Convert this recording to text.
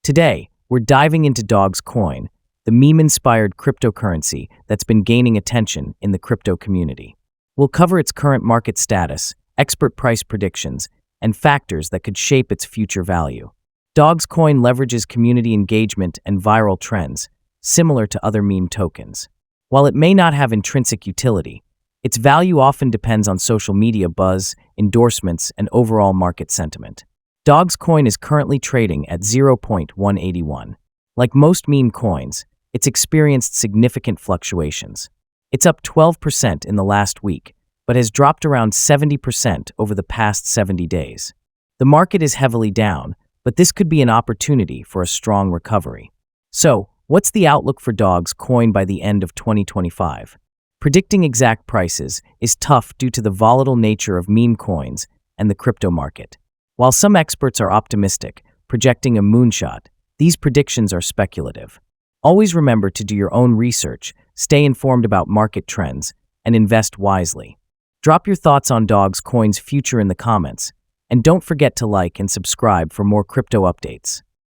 Today, we're diving into DOGSCoin, the meme-inspired cryptocurrency that's been gaining attention in the crypto community. We'll cover its current market status, expert price predictions, and factors that could shape its future value. DOGSCoin leverages community engagement and viral trends, similar to other meme tokens. While it may not have intrinsic utility, its value often depends on social media buzz, endorsements, and overall market sentiment. DOGSCoin is currently trading at 0.181. Like most meme coins, it's experienced significant fluctuations. It's up 12% in the last week, but has dropped around 70% over the past 70 days. The market is heavily down, but this could be an opportunity for a strong recovery. So, what's the outlook for DOGSCoin by the end of 2025? Predicting exact prices is tough due to the volatile nature of meme coins and the crypto market. While some experts are optimistic, projecting a moonshot, these predictions are speculative. Always remember to do your own research, stay informed about market trends, and invest wisely. Drop your thoughts on DOGSCoin's future in the comments, and don't forget to like and subscribe for more crypto updates.